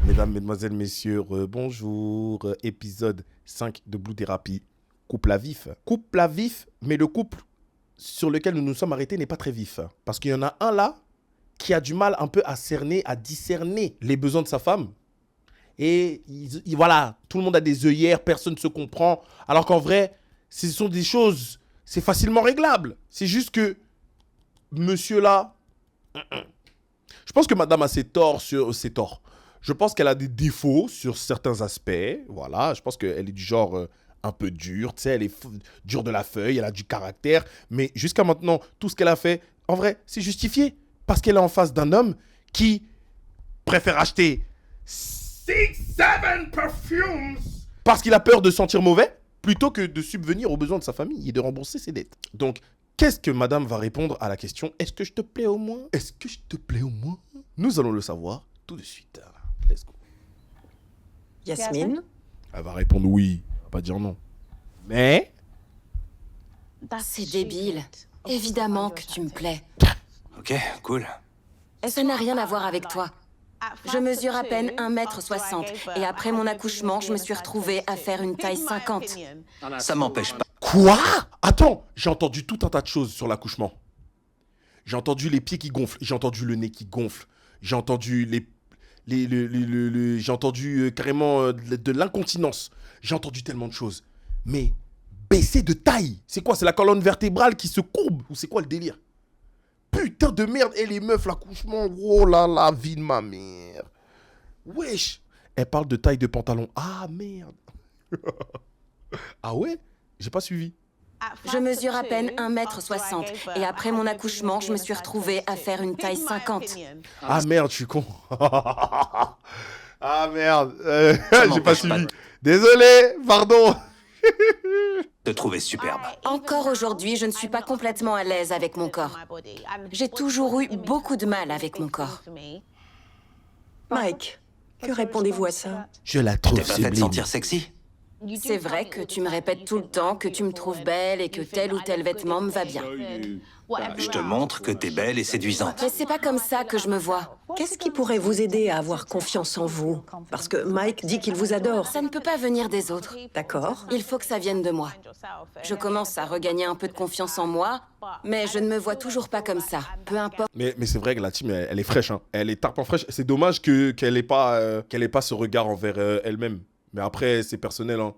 Mesdames, mesdemoiselles, messieurs, bonjour. Épisode 5 de Blue Therapy. Couple à vif. Couple à vif, mais le couple sur lequel nous nous sommes arrêtés n'est pas très vif. Parce qu'il y en a un là qui a du mal un peu à cerner, à discerner les besoins de sa femme. Et voilà, tout le monde a des œillères, personne ne se comprend. Alors qu'en vrai, ce sont des choses, c'est facilement réglable. C'est juste que monsieur là, je pense que madame a ses torts sur ses torts. Je pense qu'elle a des défauts sur certains aspects. Voilà, je pense qu'elle est du genre un peu dure. Tu sais, elle est dure de la feuille, elle a du caractère. Mais jusqu'à maintenant, tout ce qu'elle a fait, en vrai, c'est justifié. Parce qu'elle est en face d'un homme qui préfère acheter 6-7 perfumes parce qu'il a peur de sentir mauvais plutôt que de subvenir aux besoins de sa famille et de rembourser ses dettes. Donc, qu'est-ce que madame va répondre à la question « Est-ce que je te plais au moins ?» Est-ce que je te plais au moins? Nous allons le savoir tout de suite. Let's go. Yasmine? Elle va répondre oui, elle va pas dire non. Mais... C'est débile. Évidemment que tu me plais. Ok, cool. Ça n'a rien à voir avec toi. Je mesure à peine 1m60 et après mon accouchement, je me suis retrouvée à faire une taille 50. Ça m'empêche pas. Quoi? Attends, j'ai entendu tout un tas de choses sur l'accouchement. J'ai entendu les pieds qui gonflent, j'ai entendu le nez qui gonfle, j'ai entendu j'ai entendu carrément de l'incontinence. J'ai entendu tellement de choses. Mais baisser de taille, c'est quoi? C'est la colonne vertébrale qui se courbe? Ou c'est quoi le délire? Putain de merde. Et les meufs, l'accouchement, oh là là, vie de ma mère. Wesh. Elle parle de taille de pantalon. Ah merde. Ah ouais? J'ai pas suivi. Je mesure à peine 1m60 et après mon accouchement, je me suis retrouvée à faire une taille 50. Ah merde, je suis con. Ah merde. J'ai pas suivi. Désolé, pardon. Te trouver superbe. Encore aujourd'hui, je ne suis pas complètement à l'aise avec mon corps. J'ai toujours eu beaucoup de mal avec mon corps. Mike, que répondez-vous à ça? Je la trouve T'es pas fait sublime. sentir sexy? C'est vrai que tu me répètes tout le temps que tu me trouves belle et que tel ou tel vêtement me va bien. Je te montre que t'es belle et séduisante. Mais c'est pas comme ça que je me vois. Qu'est-ce qui pourrait vous aider à avoir confiance en vous? Parce que Mike dit qu'il vous adore. Ça ne peut pas venir des autres. D'accord. Il faut que ça vienne de moi. Je commence à regagner un peu de confiance en moi, mais je ne me vois toujours pas comme ça. Peu importe. Mais c'est vrai que la team, elle est fraîche. Hein. Elle est tarpin fraîche. C'est dommage qu'elle ait pas ce regard envers elle-même. Mais après, c'est personnel. Hein.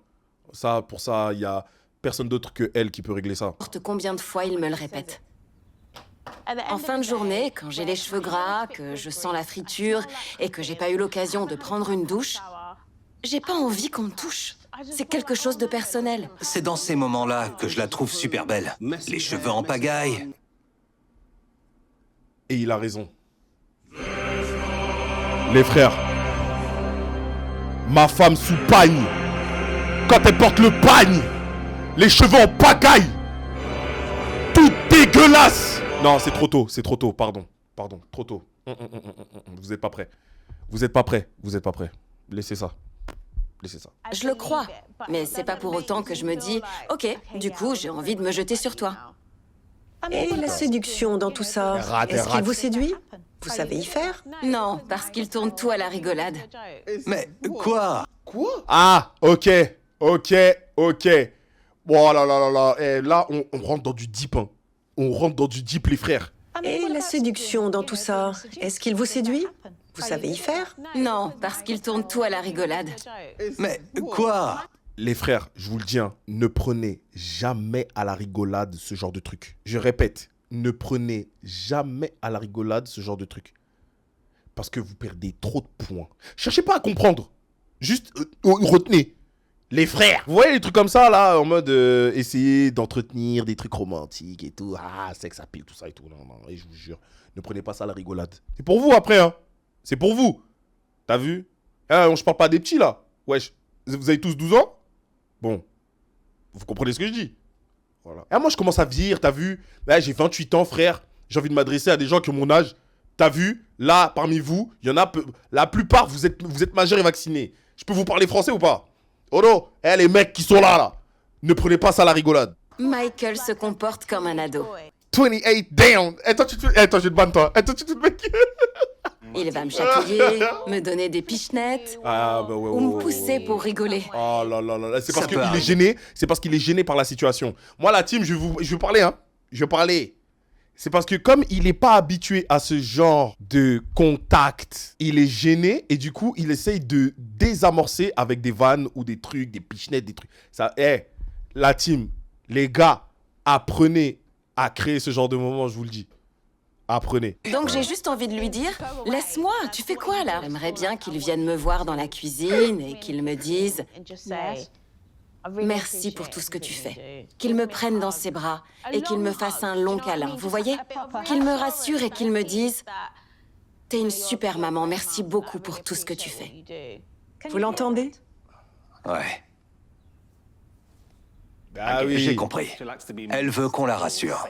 Pour ça, il y a personne d'autre que elle qui peut régler ça. Combien de fois il me le répète. En fin de journée, quand j'ai les cheveux gras, que je sens la friture et que j'ai pas eu l'occasion de prendre une douche, j'ai pas envie qu'on me touche. C'est quelque chose de personnel. C'est dans ces moments-là que je la trouve super belle. Les cheveux en pagaille. Et il a raison. Les frères, ma femme sous pagne, quand elle porte le pagne, les cheveux en pagaille, tout dégueulasse. Non, c'est trop tôt, pardon, trop tôt. Vous êtes pas prêts. Vous êtes pas prêts. Laissez ça. Je le crois, mais c'est pas pour autant que je me dis « Ok, du coup, j'ai envie de me jeter sur toi. Et la séduction dans tout ça? Est-ce qu'il vous séduit? Vous savez y faire? » Non, parce qu'il tourne tout à la rigolade. Mais quoi? Ah, ok. Bon, là. Et là, on rentre dans du deep, hein. On rentre dans du deep, les frères. Et la séduction dans tout ça? Est-ce qu'il vous séduit? Vous savez y faire? Non, parce qu'il tourne tout à la rigolade. Mais quoi? Les frères, je vous le dis, hein, ne prenez jamais à la rigolade ce genre de truc. Je répète, ne prenez jamais à la rigolade ce genre de truc. Parce que vous perdez trop de points. Cherchez pas à comprendre. Juste retenez. Les frères. Vous voyez les trucs comme ça, là, en mode essayer d'entretenir des trucs romantiques et tout. Ah, sexe, appeal, tout ça et tout. Non, et je vous jure, ne prenez pas ça à la rigolade. C'est pour vous après, hein. C'est pour vous. T'as vu? Je parle pas des petits, là. Wesh. Vous avez tous 12 ans? Bon. Vous comprenez ce que je dis? Voilà. Et moi, je commence à vieillir, t'as vu? Là, j'ai 28 ans, frère. J'ai envie de m'adresser à des gens qui ont mon âge. T'as vu? Là, parmi vous, il y en a peu. La plupart, vous êtes majeurs et vaccinés. Je peux vous parler français ou pas? Oh non, les mecs qui sont là, ne prenez pas ça à la rigolade. Michael se comporte comme un ado. 28 down. Attends, je vais te banne, toi. Attends, tu te mec. Il va me chatouiller, me donner des pichenettes, Ah, bah ou me pousser pour rigoler. Oh là là là là, c'est Ça parce peut qu'il est arriver. gêné. C'est parce qu'il est gêné par la situation. Moi, la team, je vais parler, hein. Je vais parler. C'est parce que comme il n'est pas habitué à ce genre de contact, il est gêné et du coup, il essaye de désamorcer avec des vannes ou des trucs, des pichenettes, des trucs. Ça, la team, les gars, apprenez à créer ce genre de moment, je vous le dis. Apprenez. Donc j'ai juste envie de lui dire, laisse-moi, tu fais quoi là? J'aimerais bien qu'il vienne me voir dans la cuisine et qu'il me dise, merci pour tout ce que tu fais. Qu'il me prenne dans ses bras et qu'il me fasse un long câlin, vous voyez? Qu'il me rassure et qu'il me dise, t'es une super maman, merci beaucoup pour tout ce que tu fais. Vous l'entendez? Ouais, Ah oui. j'ai compris. Elle veut qu'on la rassure.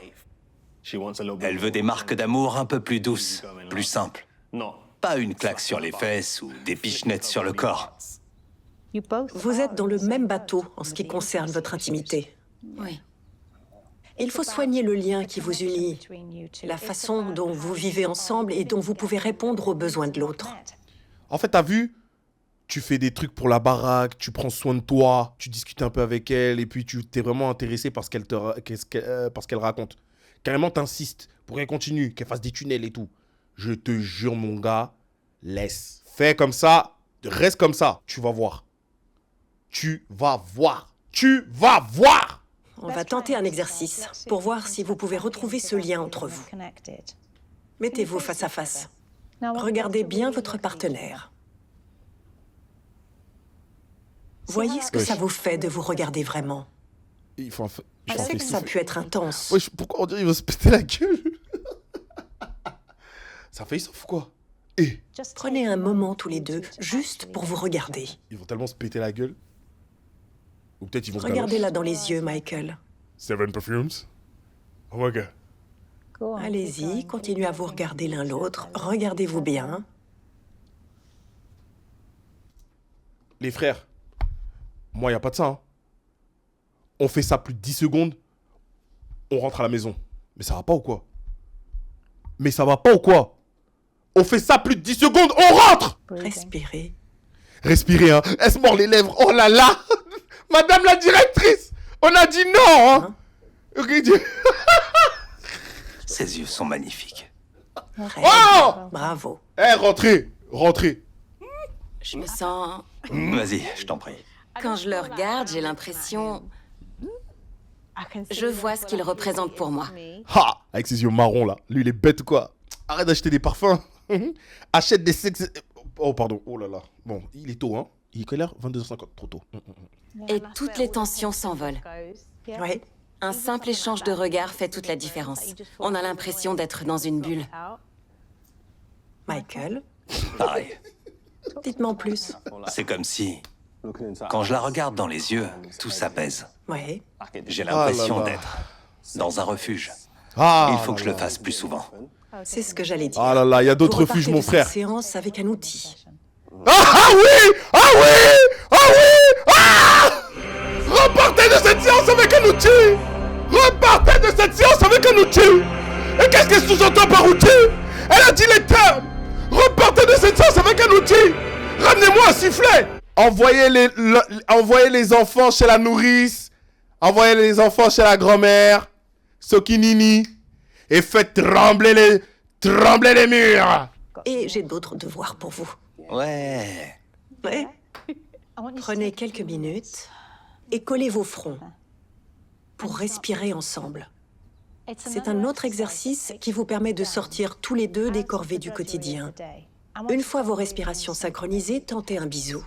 Elle veut des marques d'amour un peu plus douces, plus simples. Pas une claque sur les fesses ou des pichenettes sur le corps. Vous êtes dans le même bateau en ce qui concerne votre intimité. Oui. Il faut soigner le lien qui vous unit, la façon dont vous vivez ensemble et dont vous pouvez répondre aux besoins de l'autre. En fait, t'as vu? Tu fais des trucs pour la baraque, tu prends soin de toi, tu discutes un peu avec elle et puis tu t'es vraiment intéressé par ce qu'elle raconte. Carrément, t'insistes pour qu'elle continue, qu'elle fasse des tunnels et tout. Je te jure, mon gars, laisse. Fais comme ça, reste comme ça. Tu vas voir. Tu vas voir. Tu vas voir. On va tenter un exercice pour voir si vous pouvez retrouver ce lien entre vous. Mettez-vous face à face. Regardez bien votre partenaire. Voyez ce que ça vous fait de vous regarder vraiment. Il faut Je sais que ça a pu être intense. Wesh, pourquoi on dirait qu'il va se péter la gueule? Ça fait sauf quoi? Et Prenez un moment tous les deux, juste pour vous regarder. ils vont tellement se péter la gueule. Ou peut-être ils vont se Regardez-la dans les yeux, Michael. Seven Perfumes. Oh my god. Allez-y, continuez à vous regarder l'un l'autre. Regardez-vous bien. Les frères, moi, il n'y a pas de ça. Hein. On fait ça plus de 10 secondes, on rentre à la maison. Mais ça va pas ou quoi? Mais ça va pas ou quoi? On fait ça plus de 10 secondes, on rentre! Respirez. Respirez, hein. Elle se mord les lèvres. Oh là là! Madame la directrice! On a dit non, hein? Ses yeux sont magnifiques. Très Oh! bien. Bravo. Eh, rentrez! Rentrez! Je me sens... Vas-y, je t'en prie. Quand je le regarde, j'ai l'impression... Je vois ce qu'il représente pour moi. Ha! Avec ses yeux marrons là. Lui, il est bête ou quoi? Arrête d'acheter des parfums. Achète des sex... Oh, pardon. Oh là là. Bon, il est tôt, hein? Il est quelle heure? 22h50. Trop tôt. Et toutes les tensions s'envolent. Oui. Un simple échange de regards fait toute la différence. On a l'impression d'être dans une bulle. Michael, Pareil. dites-moi en plus. C'est comme si, quand je la regarde dans les yeux, tout s'apaise. Oui. J'ai l'impression Ah là là. d'être dans un refuge. Ah! Il faut que je le fasse plus souvent. C'est ce que j'allais dire. Ah là là, il y a Vous d'autres refuges, repartez mon de cette frère. séance avec un outil. Ah oui! Ah oui! Ah oui! Ah! Repartez de cette séance avec un outil! Repartez de cette séance avec un outil! Et qu'est-ce qu'elle sous-entend par outil? Elle a dit les termes! Repartez de cette séance avec un outil! Ramenez-moi un sifflet! Envoyez les enfants chez la nourrice. Envoyez les enfants chez la grand-mère. Sokinini. Et faites trembler les murs! Et j'ai d'autres devoirs pour vous. Ouais. Oui. Prenez quelques minutes et collez vos fronts pour respirer ensemble. C'est un autre exercice qui vous permet de sortir tous les deux des corvées du quotidien. Une fois vos respirations synchronisées, tentez un bisou.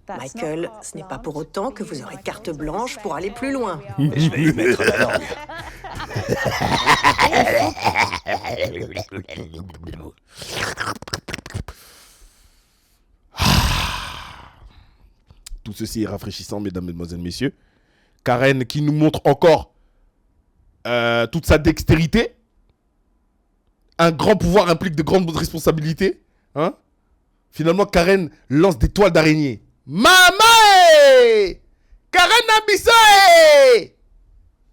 Michael, ce n'est pas pour autant que vous aurez carte blanche pour aller plus loin. Je vais y mettre la langue. Tout ceci est rafraîchissant, mesdames, mesdemoiselles, messieurs. Karen qui nous montre encore toute sa dextérité. Un grand pouvoir implique de grandes responsabilités. Hein? Finalement, Karen lance des toiles d'araignée. Maman! Karen Nabissa!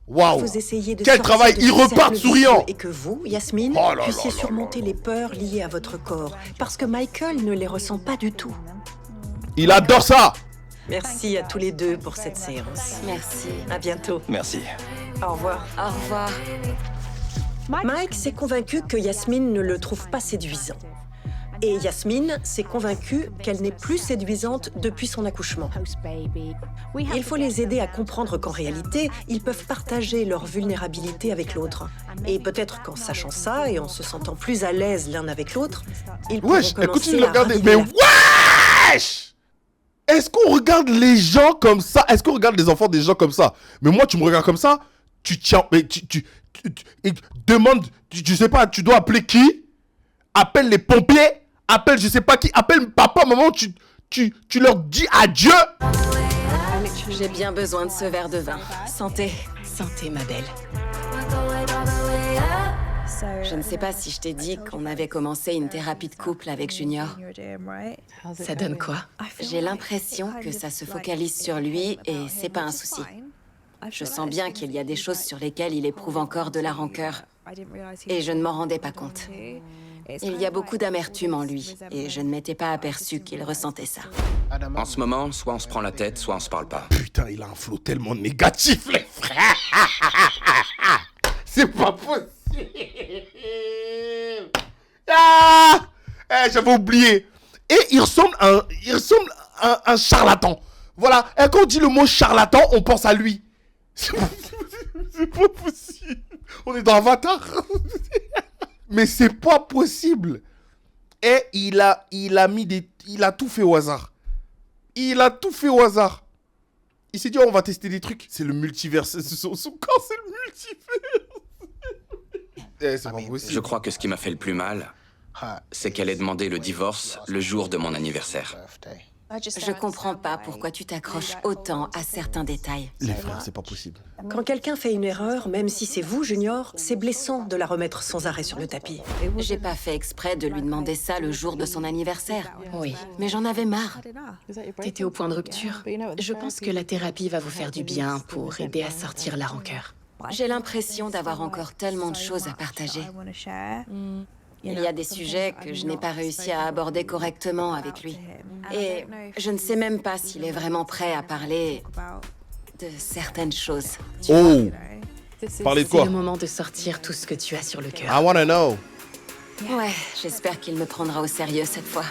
Waouh. Vous essayez de Quel sortir travail. de Ils ce repartent cercle souriants. vicieux et que vous, Yasmine, Oh là puissiez là là surmonter les peurs liées à votre corps. Parce que Michael ne les ressent pas du tout. Il adore ça. Merci à tous les deux pour cette séance. Merci. À bientôt. Merci. Au revoir. Au revoir. Mike s'est convaincu que Yasmine ne le trouve pas séduisant. Et Yasmine s'est convaincue qu'elle n'est plus séduisante depuis son accouchement. Il faut les aider à comprendre qu'en réalité, ils peuvent partager leur vulnérabilité avec l'autre. Et peut-être qu'en sachant ça et en se sentant plus à l'aise l'un avec l'autre, ils pourront Wesh, elle continue commencer de à regarder. raviver Mais la- wesh. Est-ce qu'on regarde les gens comme ça? Est-ce qu'on regarde les enfants des gens comme ça? Mais moi, tu me regardes comme ça, tu tiens... Mais et demande... Je sais pas, tu dois appeler qui? Appelle les pompiers? Appelle je sais pas qui? Appelle papa, maman, tu leur dis adieu? J'ai bien besoin de ce verre de vin. Santé. Santé, ma belle. Je ne sais pas si je t'ai dit qu'on avait commencé une thérapie de couple avec Junior. Ça donne quoi? J'ai l'impression que ça se focalise sur lui et c'est pas un souci. Je sens bien qu'il y a des choses sur lesquelles il éprouve encore de la rancœur. Et je ne m'en rendais pas compte. Il y a beaucoup d'amertume en lui et je ne m'étais pas aperçu qu'il ressentait ça. En ce moment, soit on se prend la tête, soit on se parle pas. Putain, il a un flow tellement négatif, les frères. C'est pas possible. Ah, j'avais oublié. Et il ressemble à un charlatan. Voilà. Et quand on dit le mot charlatan, on pense à lui. C'est pas possible. On est dans Avatar. Mais c'est pas possible. Et il a tout fait au hasard. Il a tout fait au hasard. Il s'est dit, oh, on va tester des trucs. C'est le multivers. Son corps, c'est le multivers. C'est pas possible. Je crois que ce qui m'a fait le plus mal, c'est qu'elle ait demandé le divorce le jour de mon anniversaire. Je comprends pas pourquoi tu t'accroches autant à certains détails. Les frères, c'est pas possible. Quand quelqu'un fait une erreur, même si c'est vous, Junior, c'est blessant de la remettre sans arrêt sur le tapis. J'ai pas fait exprès de lui demander ça le jour de son anniversaire. Oui, mais j'en avais marre. T'étais au point de rupture. Je pense que la thérapie va vous faire du bien pour aider à sortir la rancœur. J'ai l'impression d'avoir encore tellement de choses à partager. Il y a des sujets que je n'ai pas réussi à aborder correctement avec lui. Et je ne sais même pas s'il est vraiment prêt à parler de certaines choses. Oh, parlez de C'est quoi? le moment de sortir tout ce que tu as sur le cœur. I wanna know. Ouais, j'espère qu'il me prendra au sérieux cette fois.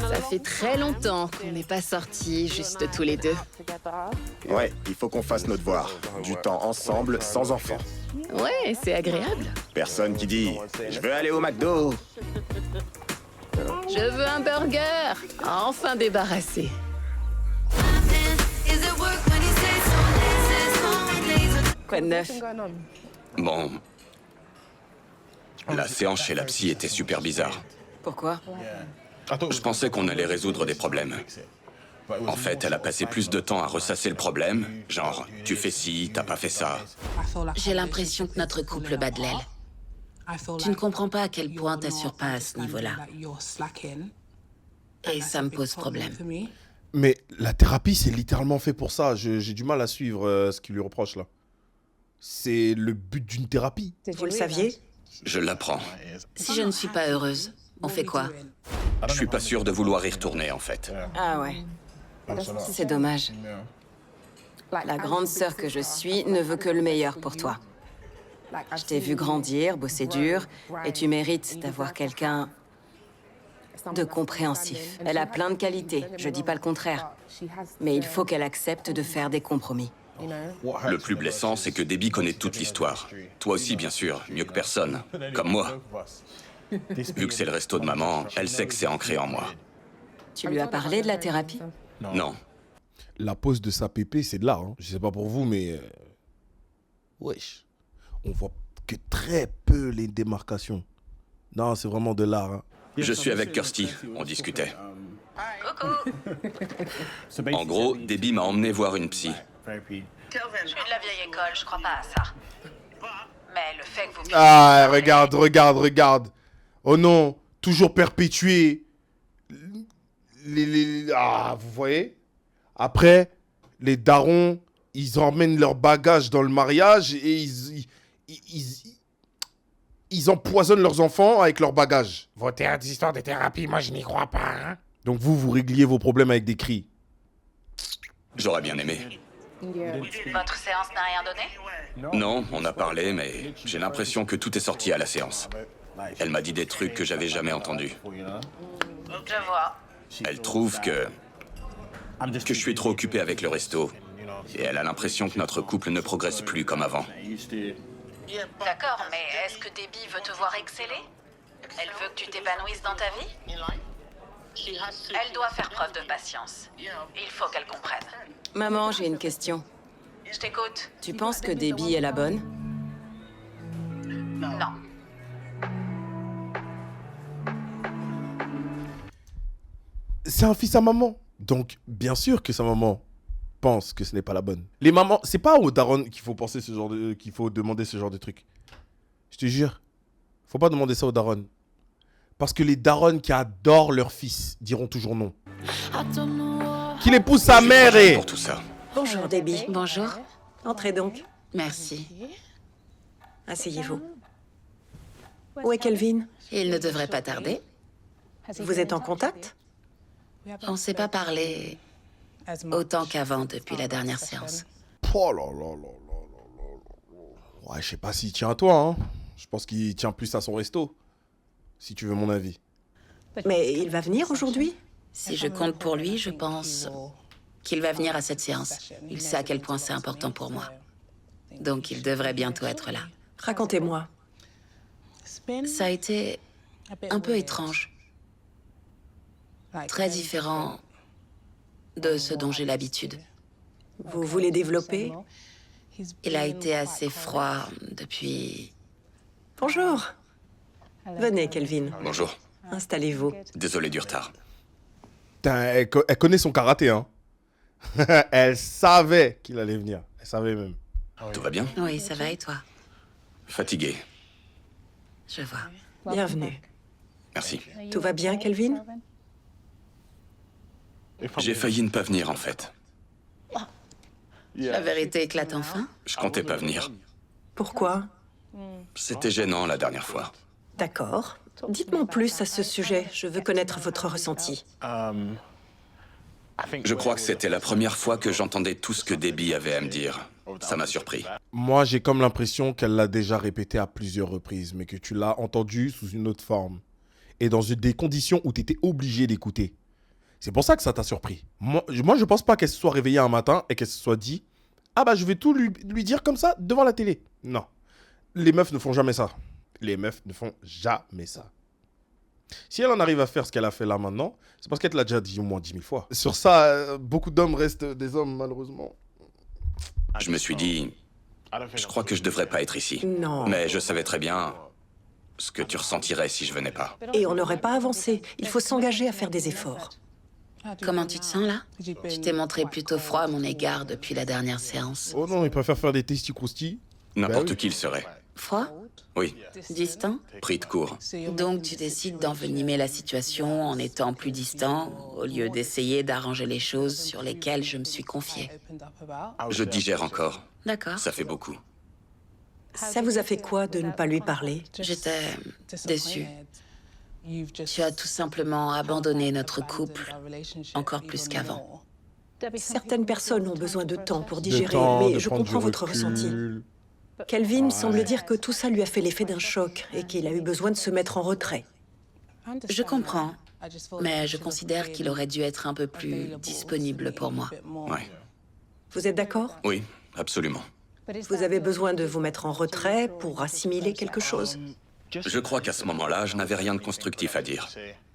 Ça fait très longtemps qu'on n'est pas sortis juste tous les deux. Ouais, il faut qu'on fasse nos devoirs. Du temps ensemble, sans enfants. Ouais, c'est agréable. Personne qui dit « Je veux aller au McDo ». Je veux un burger. Enfin débarrassé. Quoi de neuf? Bon, la séance chez la psy était super bizarre. Pourquoi? Je pensais qu'on allait résoudre des problèmes. En fait, elle a passé plus de temps à ressasser le problème. Genre, tu fais ci, t'as pas fait ça. J'ai l'impression que notre couple bat de l'aile. Tu ne comprends pas à quel point t'assures pas à ce niveau-là. Et ça me pose problème. Mais la thérapie, c'est littéralement fait pour ça. J'ai du mal à suivre ce qu'il lui reproche là. C'est le but d'une thérapie. Vous le saviez? Je l'apprends. Si je ne suis pas heureuse, on fait quoi? Je suis pas sûr de vouloir y retourner, en fait. Ah ouais. C'est dommage. La grande sœur que je suis ne veut que le meilleur pour toi. Je t'ai vu grandir, bosser dur, et tu mérites d'avoir quelqu'un de compréhensif. Elle a plein de qualités, je dis pas le contraire. Mais il faut qu'elle accepte de faire des compromis. Le plus blessant, c'est que Debbie connaît toute l'histoire. Toi aussi, bien sûr, mieux que personne. Comme moi. Vu que c'est le resto de maman, elle sait que c'est ancré en moi. Tu lui as parlé de la thérapie? Non. La pose de sa pépé, c'est de l'art. Hein. Je sais pas pour vous, mais... Wesh. On voit que très peu les démarcations. Non, c'est vraiment de l'art. Hein. Je suis avec Kirsty, on discutait. En gros, Debbie m'a emmené voir une psy. Je suis de la vieille école, je crois pas à ça. Mais le fait que vous... Ah, regarde. Oh non, toujours perpétuer. Vous voyez? Après, les darons, ils emmènent leur bagage dans le mariage et ils empoisonnent leurs enfants avec leur bagage. Vos histoires de thérapie, moi je n'y crois pas, hein. Donc vous régliez vos problèmes avec des cris. J'aurais bien aimé. Votre séance n'a rien donné? Non, on a parlé, mais j'ai l'impression que tout est sorti à la séance. Elle m'a dit des trucs que j'avais jamais entendus. Je vois. Elle trouve que je suis trop occupé avec le resto. Et elle a l'impression que notre couple ne progresse plus comme avant. D'accord, mais est-ce que Debbie veut te voir exceller? Elle veut que tu t'épanouisses dans ta vie? Elle doit faire preuve de patience. Il faut qu'elle comprenne. Maman, j'ai une question. Je t'écoute. Tu penses que Debbie est la bonne? Non. C'est un fils à maman. Donc, bien sûr que sa maman pense que ce n'est pas la bonne. Les mamans, c'est pas aux darons qu'il faut penser qu'il faut demander ce genre de truc. Je te jure. Faut pas demander ça aux darons. Parce que les darons qui adorent leur fils diront toujours non. Qu'il épouse sa mère et... Pour tout ça. Bonjour, Debbie. Bonjour. Entrez donc. Merci. Asseyez-vous. Où est Kelvin? Il ne devrait pas tarder. Vous êtes en contact? On ne s'est pas parlé autant qu'avant depuis la dernière séance. Oh là là là là là là là. Ouais, je sais pas s'il tient à toi, hein. Je pense qu'il tient plus à son resto. Si tu veux mon avis. Mais il va venir aujourd'hui? Si je compte pour lui, je pense qu'il va venir à cette séance. Il sait à quel point c'est important pour moi. Donc il devrait bientôt être là. Racontez-moi. Ça a été un peu étrange. Très différent de ce dont j'ai l'habitude. Vous voulez développer? Il a été assez froid depuis... Bonjour. Venez, Kelvin. Bonjour. Installez-vous. Désolé du retard. Putain, elle connaît son karaté, hein. Elle savait qu'il allait venir. Elle savait même. Tout va bien? Oui, ça va et toi? Fatigué. Je vois. Bienvenue. Merci. Tout va bien, Kelvin? J'ai failli ne pas venir, en fait. La vérité éclate enfin? Je comptais pas venir. Pourquoi? C'était gênant la dernière fois. D'accord. Dites-moi plus à ce sujet. Je veux connaître votre ressenti. Je crois que c'était la première fois que j'entendais tout ce que Debbie avait à me dire. Ça m'a surpris. Moi, j'ai comme l'impression qu'elle l'a déjà répété à plusieurs reprises, mais que tu l'as entendu sous une autre forme. Et dans des conditions où tu étais obligé d'écouter. C'est pour ça que ça t'a surpris. Moi, je pense pas qu'elle se soit réveillée un matin et qu'elle se soit dit « Ah bah, je vais tout lui dire comme ça devant la télé. » Non. Les meufs ne font jamais ça. Les meufs ne font jamais ça. Si elle en arrive à faire ce qu'elle a fait là maintenant, c'est parce qu'elle te l'a déjà dit au moins 10 000 fois. Sur ça, beaucoup d'hommes restent des hommes, malheureusement. Je me suis dit, je crois que je devrais pas être ici. Non. Mais je savais très bien ce que tu ressentirais si je venais pas. Et on n'aurait pas avancé. Il faut s'engager à faire des efforts. Comment tu te sens là? Tu t'es montré plutôt froid à mon égard depuis la dernière séance. Oh non, ils préfèrent faire des testis-croustis. N'importe oui. qui le serait. Froid? Oui, Distant? pris de court. Donc tu décides d'envenimer la situation en étant plus distant, au lieu d'essayer d'arranger les choses sur lesquelles je me suis confiée. Je digère encore. D'accord. Ça fait beaucoup. Ça vous a fait quoi de ne pas lui parler? J'étais déçue. Tu as tout simplement abandonné notre couple encore plus qu'avant. Certaines personnes ont besoin de temps pour De digérer, temps, mais de je prendre comprends du votre recul. ressenti. Kelvin semble dire que tout ça lui a fait l'effet d'un choc et qu'il a eu besoin de se mettre en retrait. Je comprends, mais je considère qu'il aurait dû être un peu plus disponible pour moi. Ouais. Vous êtes d'accord? Oui, absolument. Vous avez besoin de vous mettre en retrait pour assimiler quelque chose? Je crois qu'à ce moment-là, je n'avais rien de constructif à dire.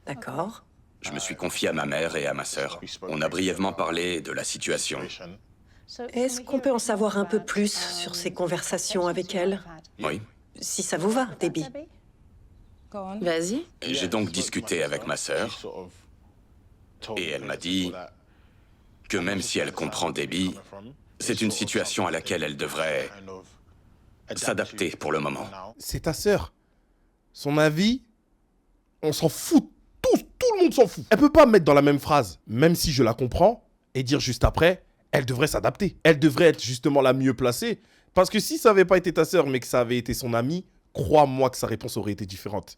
D'accord. Je me suis confié à ma mère et à ma sœur. On a brièvement parlé de la situation. Est-ce qu'on peut en savoir un peu plus sur ces conversations avec elle? Oui. Si ça vous va, Debbie. Vas-y. J'ai donc discuté avec ma sœur et elle m'a dit que même si elle comprend Debbie, c'est une situation à laquelle elle devrait s'adapter pour le moment. C'est ta sœur. Son avis On s'en fout. Tout le monde s'en fout. Elle peut pas mettre dans la même phrase, même si je la comprends, et dire juste après, elle devrait s'adapter. Elle devrait être justement la mieux placée. Parce que si ça n'avait pas été ta sœur, mais que ça avait été son amie, crois-moi que sa réponse aurait été différente.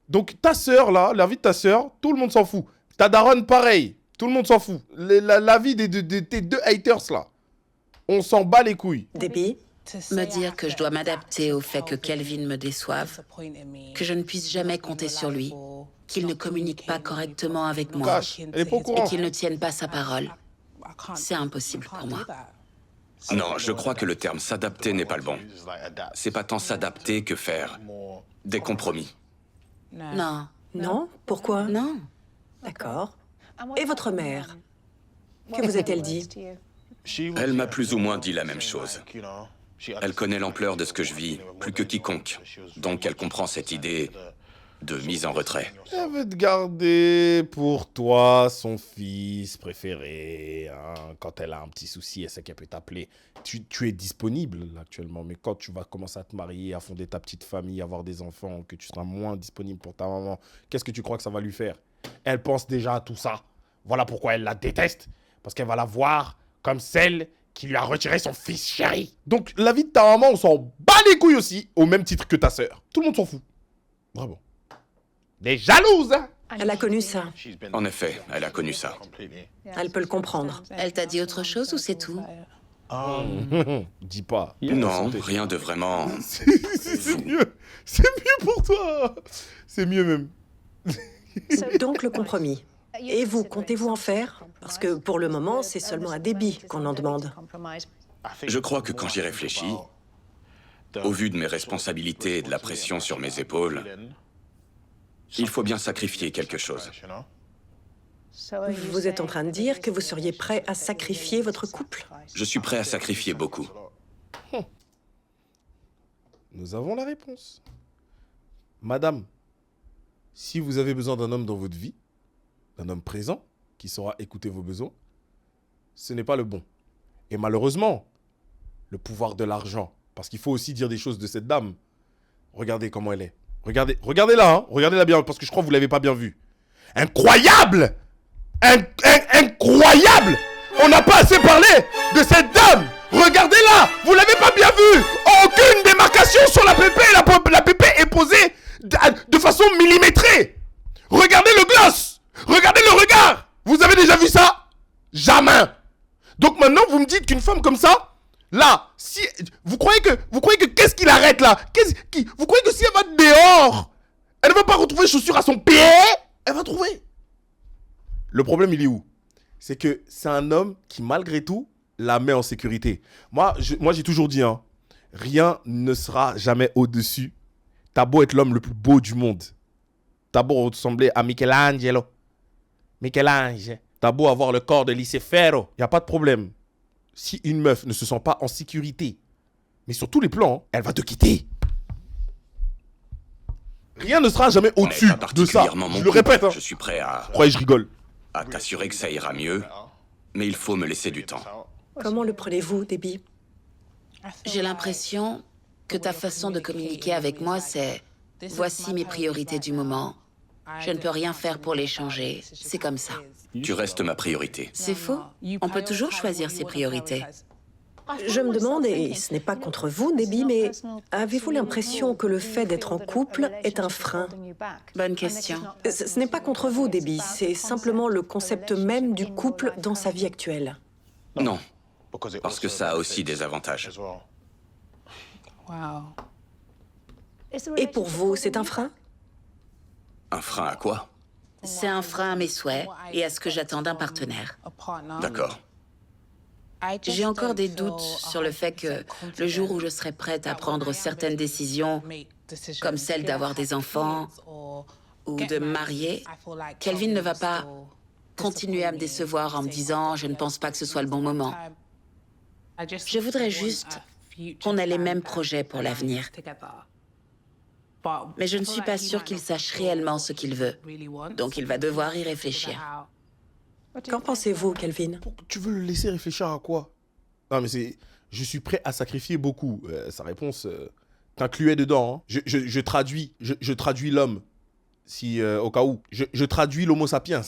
Donc ta sœur, là, la vie de ta sœur, tout le monde s'en fout. Ta daronne, pareil. Tout le monde s'en fout. La vie de tes deux haters, là. On s'en bat les couilles. Debbie, Me dire que je dois m'adapter au fait que Kelvin me déçoive, que je ne puisse jamais compter sur lui, qu'il ne communique pas correctement avec moi Cache, elle est pas au et courant. qu'il ne tienne pas sa parole. C'est impossible pour moi. Non, je crois que le terme s'adapter n'est pas le bon. C'est pas tant s'adapter que faire des compromis. Non, non? Pourquoi? non. D'accord. Et votre mère? Que vous a-t-elle dit? Elle m'a plus ou moins dit la même chose. Elle connaît l'ampleur de ce que je vis plus que quiconque. Donc elle comprend cette idée de mise en retrait. Elle veut te garder pour toi, son fils préféré. Hein. Quand elle a un petit souci, elle sait qu'elle peut t'appeler. Tu es disponible là, actuellement, mais quand tu vas commencer à te marier, à fonder ta petite famille, avoir des enfants, que tu seras moins disponible pour ta maman, qu'est-ce que tu crois que ça va lui faire? Elle pense déjà à tout ça. Voilà pourquoi elle la déteste. Parce qu'elle va la voir comme celle qui lui a retiré son fils chéri. Donc la vie de ta maman, on s'en bat les couilles aussi, au même titre que ta sœur. Tout le monde s'en fout. Vraiment. Des jalouses, hein? Elle a connu ça. En effet, elle a connu ça. Elle peut le comprendre. Elle t'a dit autre chose ou c'est tout? Dis pas. Non, rien de vraiment... C'est mieux. C'est mieux pour toi. C'est mieux même. Donc le compromis. Et vous, comptez-vous en faire? Parce que pour le moment, c'est seulement à Debbie qu'on en demande. Je crois que quand j'y réfléchis, au vu de mes responsabilités et de la pression sur mes épaules, il faut bien sacrifier quelque chose. Vous êtes en train de dire que vous seriez prêt à sacrifier votre couple? Je suis prêt à sacrifier beaucoup. Nous avons la réponse. Madame, si vous avez besoin d'un homme dans votre vie, d'un homme présent, qui saura écouter vos besoins, ce n'est pas le bon. Et malheureusement, le pouvoir de l'argent, parce qu'il faut aussi dire des choses de cette dame. Regardez comment elle est. Regardez-la, hein. Regardez-la bien, parce que je crois que vous ne l'avez pas bien vue. Incroyable! Incroyable! On n'a pas assez parlé de cette dame! Regardez-la! Vous l'avez pas bien vue! Aucune démarcation sur la pépé! La pépé est posée de façon millimétrée! Regardez le gloss! Regardez le regard! Vous avez déjà vu ça? Jamais! Donc maintenant, vous me dites qu'une femme comme ça, là, si vous croyez que qu'est-ce qui l'arrête là? Vous croyez que si elle va dehors, elle ne va pas retrouver chaussures à son pied? Elle va trouver. Le problème, il est où? C'est que c'est un homme qui, malgré tout, la met en sécurité. Moi, j'ai toujours dit, hein, rien ne sera jamais au-dessus. T'as beau être l'homme le plus beau du monde. T'as beau ressembler à Michelangelo. T'as beau avoir le corps de Licefero. Il n'y a pas de problème. Si une meuf ne se sent pas en sécurité, mais sur tous les plans, hein, elle va te quitter. Rien ne sera jamais au-dessus de ça. Je le répète. Hein. Je suis prêt à... Croyez, je rigole. À t'assurer que ça ira mieux, mais il faut me laisser du temps. Comment le prenez-vous, Debbie? J'ai l'impression que ta façon de communiquer avec moi, c'est « voici mes priorités du moment. Je ne peux rien faire pour les changer. C'est comme ça. » Tu restes ma priorité. C'est faux. On peut toujours choisir ses priorités. Je me demande, et ce n'est pas contre vous, Debbie, mais avez-vous l'impression que le fait d'être en couple est un frein? Bonne question. Ce n'est pas contre vous, Debbie, c'est simplement le concept même du couple dans sa vie actuelle. Non, parce que ça a aussi des avantages. Et pour vous, c'est un frein? Un frein à quoi? C'est un frein à mes souhaits et à ce que j'attends d'un partenaire. D'accord. J'ai encore des doutes sur le fait que le jour où je serai prête à prendre certaines décisions, comme celle d'avoir des enfants ou de me marier, Kelvin ne va pas continuer à me décevoir en me disant « je ne pense pas que ce soit le bon moment ». Je voudrais juste qu'on ait les mêmes projets pour l'avenir. Mais je ne suis pas sûre qu'il sache réellement ce qu'il veut. Donc il va devoir y réfléchir. Qu'en pensez-vous, Kelvin? Tu veux le laisser réfléchir à quoi? Non, mais c'est... Je suis prêt à sacrifier beaucoup. Sa réponse t'incluait dedans. Hein. Je traduis l'homme. Si, au cas où. Je traduis l'homo sapiens.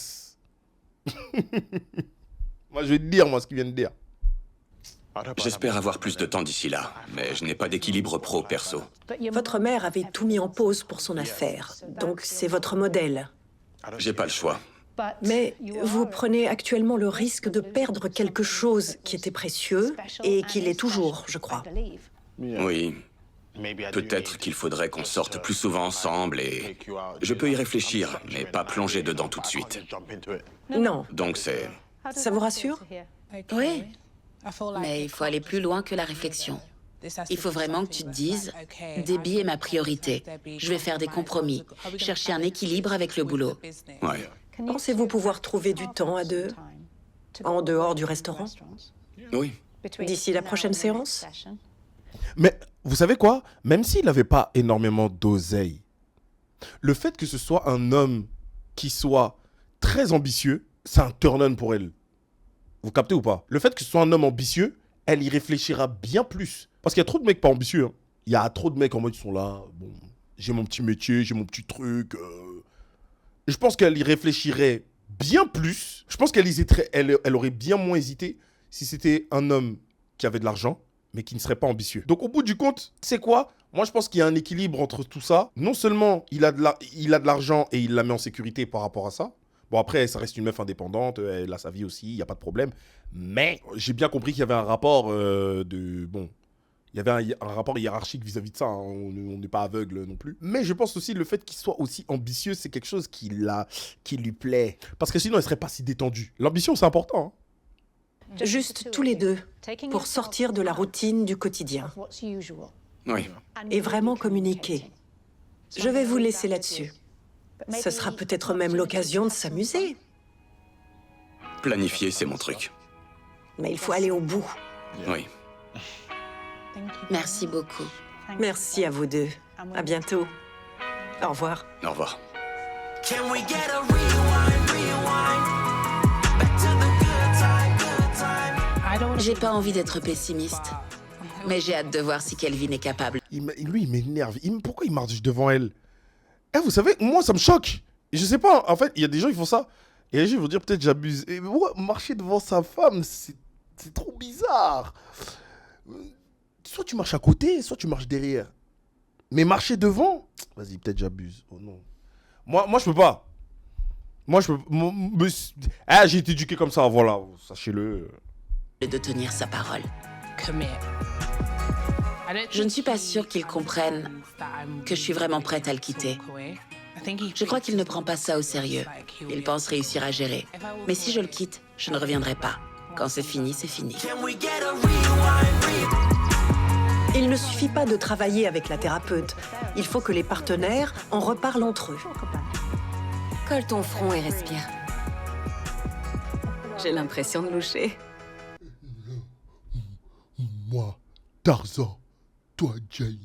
Moi, je vais te dire, ce qu'il vient de dire. J'espère avoir plus de temps d'ici là, mais je n'ai pas d'équilibre pro-perso. Votre mère avait tout mis en pause pour son affaire, donc c'est votre modèle. J'ai pas le choix. Mais vous prenez actuellement le risque de perdre quelque chose qui était précieux et qui l'est toujours, je crois. Oui. Peut-être qu'il faudrait qu'on sorte plus souvent ensemble et... Je peux y réfléchir, mais pas plonger dedans tout de suite. Non. Donc c'est... Ça vous rassure? Oui. Mais il faut aller plus loin que la réflexion. Il faut vraiment que tu te dises, Debbie est ma priorité. Je vais faire des compromis, chercher un équilibre avec le boulot. Ouais. Pensez-vous pouvoir trouver du temps à deux, en dehors du restaurant? Oui. D'ici la prochaine séance? Mais vous savez quoi? Même s'il n'avait pas énormément d'oseille, le fait que ce soit un homme qui soit très ambitieux, c'est un turn-on pour elle. Vous captez ou pas? Le fait que ce soit un homme ambitieux, elle y réfléchira bien plus. Parce qu'il y a trop de mecs pas ambitieux. Hein. Il y a trop de mecs en mode, ils sont là, bon, j'ai mon petit métier, j'ai mon petit truc. Je pense qu'elle y réfléchirait bien plus. Je pense qu'elle hésiterait, elle aurait bien moins hésité si c'était un homme qui avait de l'argent, mais qui ne serait pas ambitieux. Donc au bout du compte, c'est quoi? Moi, je pense qu'il y a un équilibre entre tout ça. Non seulement il a de l'argent et il la met en sécurité par rapport à ça. Bon, après, ça reste une meuf indépendante, elle a sa vie aussi, il n'y a pas de problème. Mais j'ai bien compris qu'il y avait un rapport Bon, il y avait un rapport hiérarchique vis-à-vis de ça. Hein. On n'est pas aveugle non plus. Mais je pense aussi le fait qu'il soit aussi ambitieux, c'est quelque chose qui lui plaît. Parce que sinon, elle ne serait pas si détendue. L'ambition, c'est important. Hein. Juste tous les deux, pour sortir de la routine du quotidien. Oui. Et vraiment communiquer. Je vais vous laisser là-dessus. Ce sera peut-être même l'occasion de s'amuser. Planifier, c'est mon truc. Mais il faut aller au bout. Oui. Merci beaucoup. Merci à vous deux. À bientôt. Au revoir. Au revoir. J'ai pas envie d'être pessimiste, mais j'ai hâte de voir si Kelvin est capable. Lui, il m'énerve. Pourquoi il marche devant elle? Vous savez, moi, ça me choque. Je sais pas, en fait, il y a des gens qui font ça. Et les gens vont dire, peut-être j'abuse. Et moi, marcher devant sa femme, c'est trop bizarre. Soit tu marches à côté, soit tu marches derrière. Mais marcher devant, vas-y, peut-être j'abuse. Oh non. Moi, je peux pas. Moi, je peux... j'ai été éduqué comme ça, voilà, sachez-le. De tenir sa parole. Je ne suis pas sûre qu'il comprenne que je suis vraiment prête à le quitter. Je crois qu'il ne prend pas ça au sérieux. Il pense réussir à gérer. Mais si je le quitte, je ne reviendrai pas. Quand c'est fini, c'est fini. Il ne suffit pas de travailler avec la thérapeute. Il faut que les partenaires en reparlent entre eux. Colle ton front et respire. J'ai l'impression de loucher. Moi, Tarzan, toi, Jane.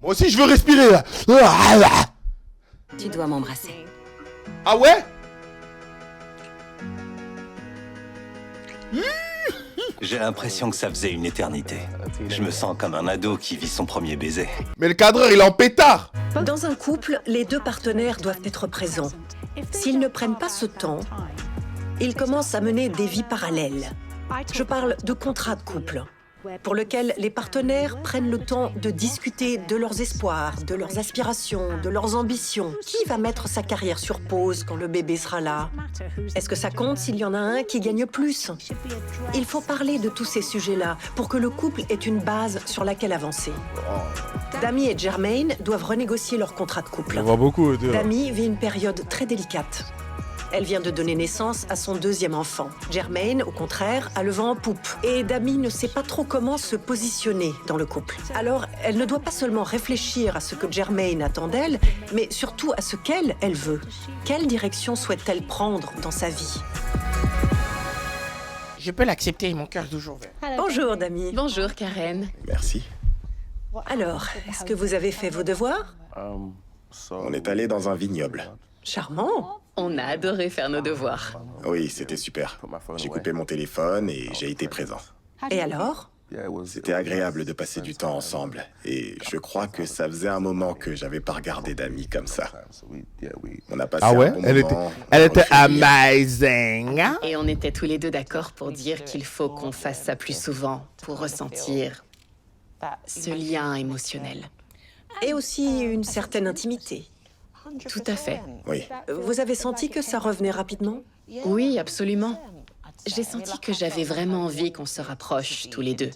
Moi aussi, je veux respirer, là. Tu dois m'embrasser. Ah ouais? J'ai l'impression que ça faisait une éternité. Je me sens comme un ado qui vit son premier baiser. Mais le cadreur, il est en pétard. Dans un couple, les deux partenaires doivent être présents. S'ils ne prennent pas ce temps, ils commencent à mener des vies parallèles. Je parle de contrat de couple, pour lequel les partenaires prennent le temps de discuter de leurs espoirs, de leurs aspirations, de leurs ambitions. Qui va mettre sa carrière sur pause quand le bébé sera là? Est-ce que ça compte s'il y en a un qui gagne plus? Il faut parler de tous ces sujets-là pour que le couple ait une base sur laquelle avancer. Dami et Jermaine doivent renégocier leur contrat de couple. On voit beaucoup. Dami vit une période très délicate. Elle vient de donner naissance à son deuxième enfant. Jermaine, au contraire, a le vent en poupe. Et Dami ne sait pas trop comment se positionner dans le couple. Alors, elle ne doit pas seulement réfléchir à ce que Jermaine attend d'elle, mais surtout à ce qu'elle veut. Quelle direction souhaite-t-elle prendre dans sa vie? Je peux l'accepter, mon cœur est toujours vert. Bonjour, Dami. Bonjour, Karen. Merci. Alors, est-ce que vous avez fait vos devoirs? On est allé dans un vignoble. Charmant. On a adoré faire nos devoirs. Oui, c'était super. J'ai coupé mon téléphone et j'ai été présent. Et alors? C'était agréable de passer du temps ensemble. Et je crois que ça faisait un moment que j'avais pas regardé d'amis comme ça. On a passé Ah ouais, un bon elle était, moment. elle on était fait rire. amazing. Et on était tous les deux d'accord pour dire qu'il faut qu'on fasse ça plus souvent pour ressentir ce lien émotionnel. Et aussi une certaine intimité. Tout à fait. Oui. Vous avez senti que ça revenait rapidement? Oui, absolument. J'ai senti que j'avais vraiment envie qu'on se rapproche tous les deux.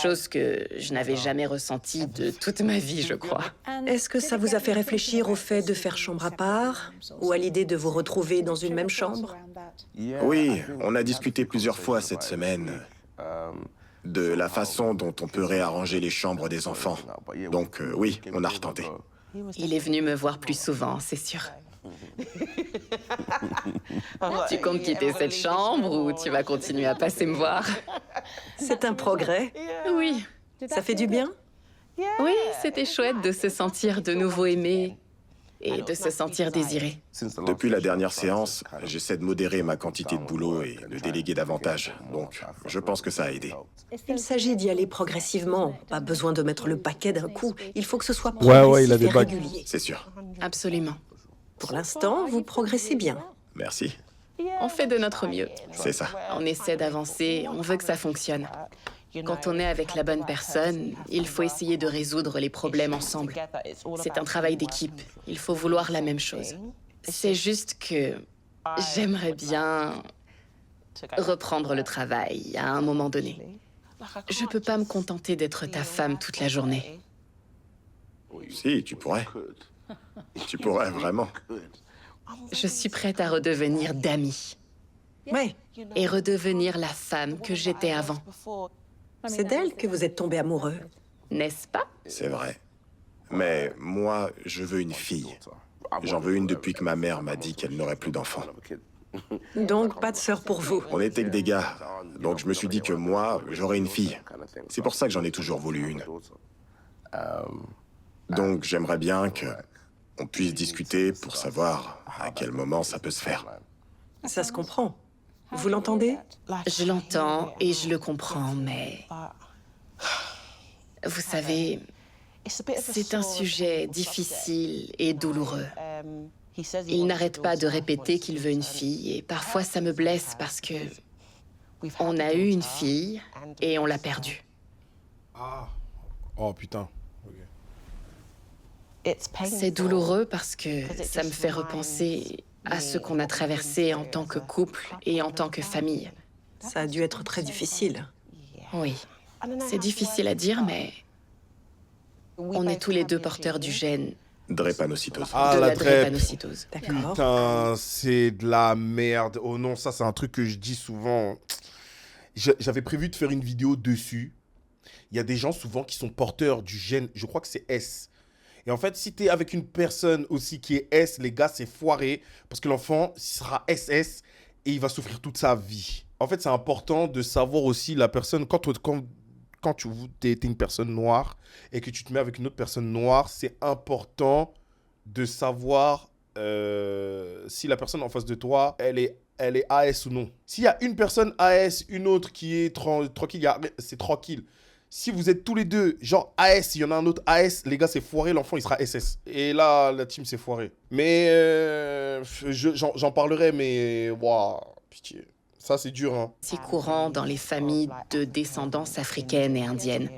Chose que je n'avais jamais ressentie de toute ma vie, je crois. Est-ce que ça vous a fait réfléchir au fait de faire chambre à part? Ou à l'idée de vous retrouver dans une même chambre? Oui, on a discuté plusieurs fois cette semaine de la façon dont on peut réarranger les chambres des enfants. Donc oui, on a retenté. Il est venu me voir plus souvent, c'est sûr. Tu comptes quitter cette chambre ou tu vas continuer à passer me voir? C'est un progrès. Oui. Ça fait du bien? Oui, c'était chouette de se sentir de nouveau aimé et de se sentir désiré. Depuis la dernière séance, j'essaie de modérer ma quantité de boulot et de déléguer davantage. Donc, je pense que ça a aidé. Il s'agit d'y aller progressivement. Pas besoin de mettre le paquet d'un coup. Il faut que ce soit Ouais, il a progressif des et bagues. régulier. C'est sûr. Absolument. Pour l'instant, vous progressez bien. Merci. On fait de notre mieux. C'est ça. On essaie d'avancer, on veut que ça fonctionne. Quand on est avec la bonne personne, il faut essayer de résoudre les problèmes ensemble. C'est un travail d'équipe. Il faut vouloir la même chose. C'est juste que j'aimerais bien reprendre le travail à un moment donné. Je peux pas me contenter d'être ta femme toute la journée. Si, tu pourrais. Tu pourrais, vraiment. Je suis prête à redevenir Dami Ouais, et redevenir la femme que j'étais avant. c'est d'elle que vous êtes tombé amoureux. N'est-ce pas? C'est vrai. Mais moi, je veux une fille. J'en veux une depuis que ma mère m'a dit qu'elle n'aurait plus d'enfants. Donc, pas de sœur pour vous. On était que des gars. Donc je me suis dit que moi, j'aurais une fille. C'est pour ça que j'en ai toujours voulu une. Donc j'aimerais bien que on puisse discuter pour savoir à quel moment ça peut se faire. Ça se comprend. Vous l'entendez? Je l'entends et je le comprends, mais... Vous savez, c'est un sujet difficile et douloureux. Il n'arrête pas de répéter qu'il veut une fille et parfois ça me blesse parce que on a eu une fille et on l'a perdue. Ah. Oh putain. Ok. C'est douloureux parce que ça me fait repenser à ce qu'on a traversé en tant que couple et en tant que famille. Ça a dû être très difficile. Oui, c'est difficile à dire, mais on est tous les deux porteurs du gène Drépanocytose. Ah, de la la drèpe. drépanocytose. D'accord. Putain, c'est de la merde. Oh non, ça c'est un truc que je dis souvent. J'avais prévu de faire une vidéo dessus. Il y a des gens souvent qui sont porteurs du gène, je crois que c'est S. Et en fait, si tu es avec une personne aussi qui est S, les gars, c'est foiré. Parce que l'enfant sera SS et il va souffrir toute sa vie. En fait, c'est important de savoir aussi la personne. Quand tu es une personne noire et que tu te mets avec une autre personne noire, c'est important de savoir si la personne en face de toi, elle est AS ou non. S'il y a une personne AS, une autre qui est tranquille, c'est tranquille. Si vous êtes tous les deux, genre AS, il y en a un autre AS, les gars, c'est foiré, l'enfant, il sera SS. Et là, la team, c'est foiré. Mais j'en parlerai, mais... Waouh, pitié. Ça, c'est dur, hein. C'est courant dans les familles de descendance africaine et indienne.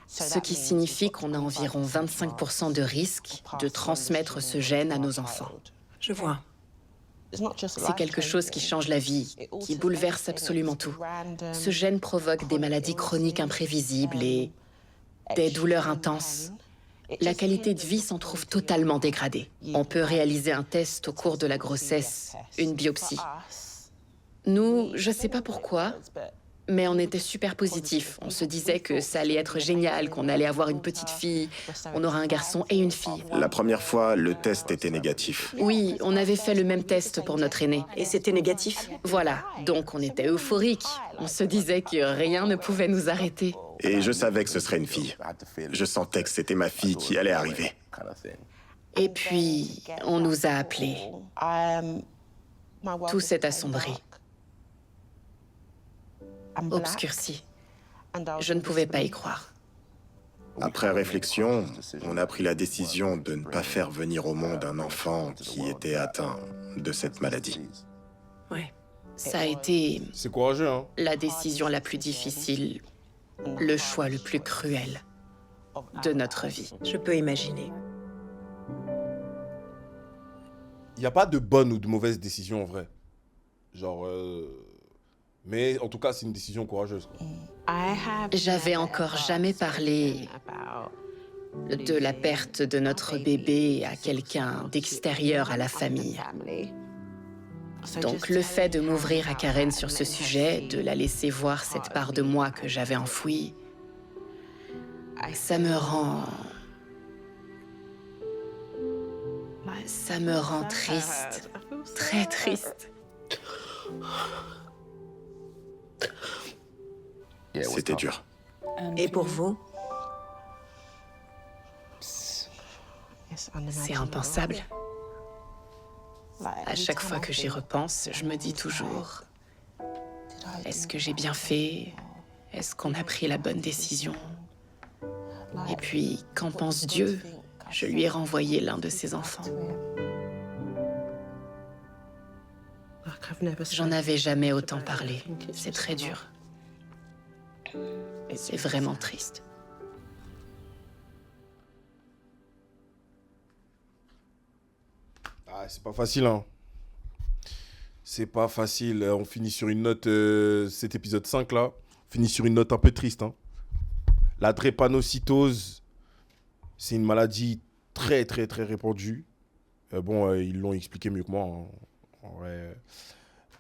Ce qui signifie qu'on a environ 25% de risque de transmettre ce gène à nos enfants. Je vois. C'est quelque chose qui change la vie, qui bouleverse absolument tout. Ce gène provoque des maladies chroniques imprévisibles et des douleurs intenses. La qualité de vie s'en trouve totalement dégradée. On peut réaliser un test au cours de la grossesse, une biopsie. Nous, je sais pas pourquoi, mais on était super positifs. On se disait que ça allait être génial, qu'on allait avoir une petite fille, on aura un garçon et une fille. La première fois, le test était négatif. Oui, on avait fait le même test pour notre aîné. Et c'était négatif? Voilà, donc on était euphoriques. On se disait que rien ne pouvait nous arrêter. Et je savais que ce serait une fille. Je sentais que c'était ma fille qui allait arriver. Et puis, on nous a appelés. Tout s'est assombri, obscurci. Je ne pouvais pas y croire. Après réflexion, on a pris la décision de ne pas faire venir au monde un enfant qui était atteint de cette maladie. Ouais. Ça a été C'est courageux, hein. la décision la plus difficile, le choix le plus cruel de notre vie. Je peux imaginer. Il n'y a pas de bonne ou de mauvaise décision en vrai. Genre. Mais en tout cas, c'est une décision courageuse. J'avais encore jamais parlé de la perte de notre bébé à quelqu'un d'extérieur à la famille. Donc le fait de m'ouvrir à Karen sur ce sujet, de la laisser voir cette part de moi que j'avais enfouie, ça me rend triste, très triste. C'était dur. Et pour vous? C'est impensable. À chaque fois que j'y repense, je me dis toujours, est-ce que j'ai bien fait? Est-ce qu'on a pris la bonne décision? Et puis, qu'en pense Dieu? Je lui ai renvoyé l'un de ses enfants. J'en avais jamais autant parlé. C'est très dur. C'est vraiment triste. Ah, c'est pas facile, hein. C'est pas facile. On finit sur une note, cet épisode 5 là, on finit sur une note un peu triste, hein. La drépanocytose, c'est une maladie très répandue. Ils l'ont expliqué mieux que moi, hein, en vrai.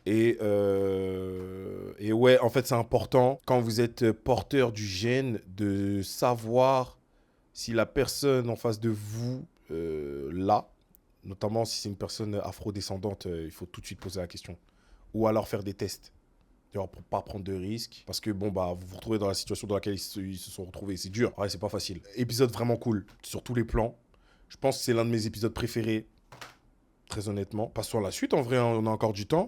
Et ouais, en fait, c'est important, quand vous êtes porteur du gène, de savoir si la personne en face de vous l'a. Notamment si c'est une personne afrodescendante, il faut tout de suite poser la question. Ou alors faire des tests. Pour ne pas prendre de risques. Parce que vous vous retrouvez dans la situation dans laquelle ils se sont retrouvés. C'est dur. Ouais, c'est pas facile. Épisode vraiment cool, sur tous les plans. Je pense que c'est l'un de mes épisodes préférés. Très honnêtement. Passons à la suite, en vrai, on a encore du temps.